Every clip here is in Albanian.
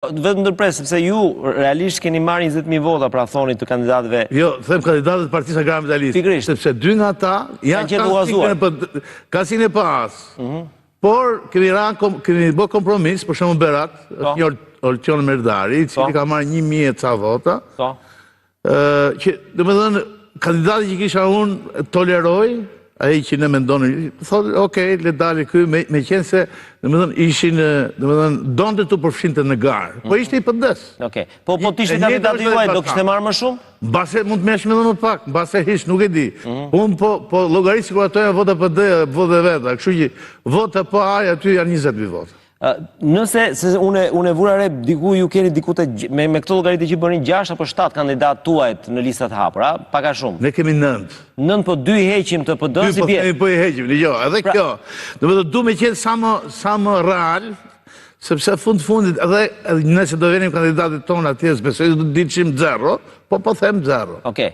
Vetëm ndërpres, sepse ju realisht keni marrë 20.000 vota, pra thoni të kandidatëve. Jo, them kandidatët e Partisë Agramitalistë. Pikërisht. Sepse dy nga ata kanë sinë e pas. Por kemi bë kompromis, për shembull Berat, një Olqion Merdari, i cili ka marrë 1.000 ca vota. Që, domethënë, kandidati që kisha unë toleroj, ai që ne mendonin, thotë, okej, le dalë ky, me qenë se, domethënë, ishin, domethënë, donte të përfshinte në garë. Po ishte i PD-s. Okej. Po t'ishte kandidati juaj, do kishte marrë më shumë? Mbase mund të meshme edhe më pak, mbase hiç, nuk e di. Unë po llogarisë kur ato janë vota PD, vota veta, kështu që vota po ai aty janë 20.000 vota. Nëse unë e vura re, diku ju keni diku me këto llogaritë që bëni 6 apo 7 kandidat tuajt në listat hapura, pak a shumë. Ne kemi 9. 9, po 2 heqim të PD-s si bie. Po i heqim, jo, edhe kjo. Domethënë du me qenë sa më real, sepse fundit edhe nëse do venim kandidatët tonë atje, besoj do të diçim 0, po them 0. Okej.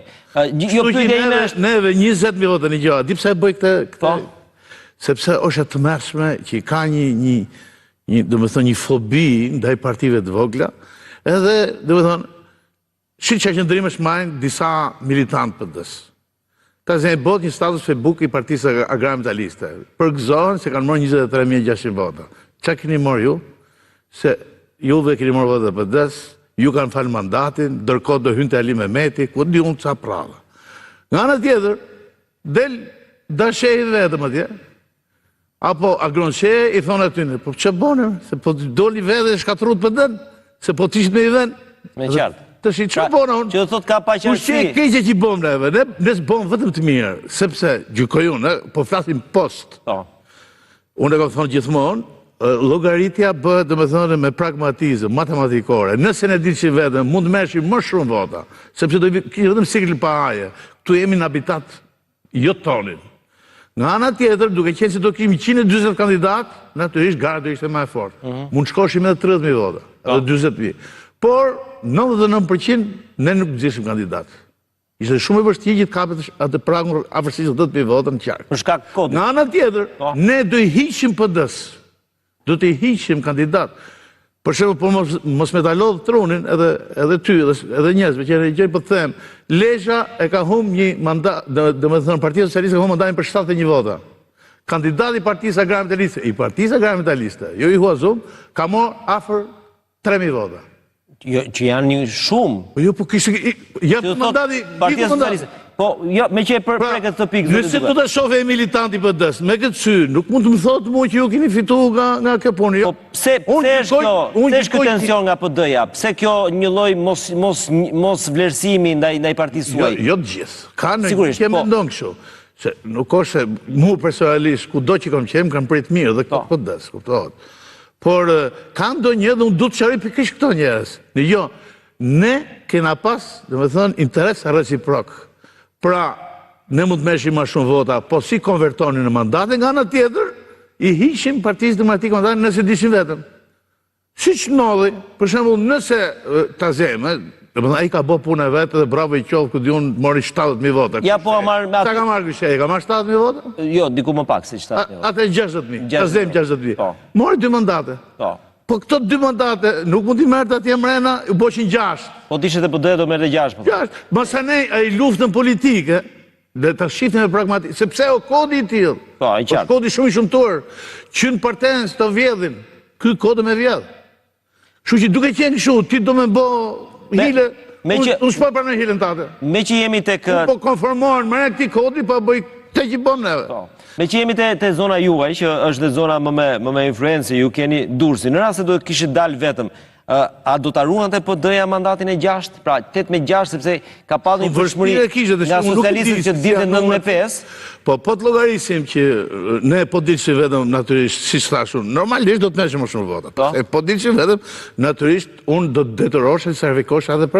Jo pyetja ime është neve 20.000 vota në gjë. Di pse e bëj këtë? Sepse është e tmerrshme që ka një fobi ndaj partive të vogla, edhe, shqit që qëndrimesh majnë disa militantë PD-s. Ka zënë bot një status Facebook i Partisë Agramitalistë. Përgëzohen se kanë morë 23.600 vota. Qa keni morë ju? Se juve keni morë vota PD-s, ju kanë falë mandatin, dërkohë do hynë të Ali Mehmeti, ku di unë ca prava. Nga anë tjetër, del dashej vetëm atje, apo agronqe i thonë atyne, po që bone, se po doli vedhe e shkatrut për dënë, se po t'ishtë me i dhenë. Me qartë. Të shi, që bone unë? Që do thot ka pa qartësi. Që e kejqe që i bom neve, nes bom vëtëm të mirë, sepse gjykoj unë, po flasim post. Unë e kam thonë gjithmonë, logaritja bëhet, dhe me thonë, me pragmatizëm, matematikore. Nëse ne ditë që vedhe, mund mershi më shumë vota, sepse do kishë vetëm sikli pa aje, këtu jemi në habitat jo tonin. Nga ana tjetër, duke qenë se do kemi 120 kandidat, natyrisht gara do ishte më e fortë. Mund shkoshim edhe 30.000 vota, edhe 20.000. Por, 99% ne nuk gjeshim kandidat. Ishte shumë e vështirë që të kapet atë pragun afërsisht 10.000 vota në qark. Për shkak kodit. Nga ana tjetër, ne do i hiqim PD-s. Do të i hiqim kandidat. Për shembull, po mos me ta lodh trunin edhe ty, edhe njerëzve që gjej po them, Lesha e ka humb një mandat, domethënë Partia Socialiste ka humb mandatin për 71 vota. Kandidati i Partisë Agramitalistë, jo i Huazum, ka marrë afër 3.000 vota. Që janë një shumë. Jo, po kishte janë mandati Partia Socialiste. Po, jo, me që e përpreket këtë pikë. Nëse do të shohë militanti PD-s, me këtë sy, nuk mund të më thotë mua që ju keni fituar nga kjo punë. Po, pse është kjo tension nga PD-ja? Pse kjo një lloj mos vlerësimi ndaj partisë suaj? Jo të gjithë. Ka në që mendon kështu. Se nuk është se mu personalisht, kudo që kam qenë, kam prit mirë dhe këtë PD-s, kuptohet. Por ka ndonjë dhe unë du të qaroj pikërisht këto njerëz. Jo, ne kena pas, domethënë, interes reciprok. Pra, ne mund të merrshim më shumë vota, po si konvertonin në mandate, nga ana tjetër, i hiqim Partisë Demokratike mandatin nëse dishin vetëm. Siç ndodhi, për shembull, nëse Tazem, domethënë ai ka bë punën e vet dhe bravo i qoftë ku diun mori 70.000 vota. Ja po marr me atë. Sa ka marrë ky? Ka marrë 70.000 vota? Jo, diku më pak se 70.000. Atë 60.000. Tazem 60.000. Mori 2 mandate. Po këto 2 mandate nuk mund t'i merrte atje mrena, u bëshin 6. Po t'ishte të PD do merrte 6. 6. Masanej ai luftën politike, dhe ta shifnim me pragmatikë, sepse o kodi i tillë. Po, i qartë. Kodi shumë i shumtuar, që në partenës të vjedhin, ky kodi me vjedh. Kështu që duke qenë kështu, ti do me bë hile, unë s'po pranoj hilen tate. Me që jemi tek po konformohen me këtij kodi, po bëj te që bën neve. Me që jemi te zona juaj, që është dhe zona më me influencë, ju keni Durrësin, në rast se do të kishit dalë vetëm, a do ta ruante PD-ja mandatin e 6? Pra, 8-6, sepse ka pasur një vështirësi nga socialistët që dilën në 9-5. Po të llogarisim që ne po dilshim vetëm natyrisht, siç thash unë, normalisht do të merreshim më shumë vota. Po dilshim vetëm, natyrisht unë do të detyrohesha të servikosh edhe për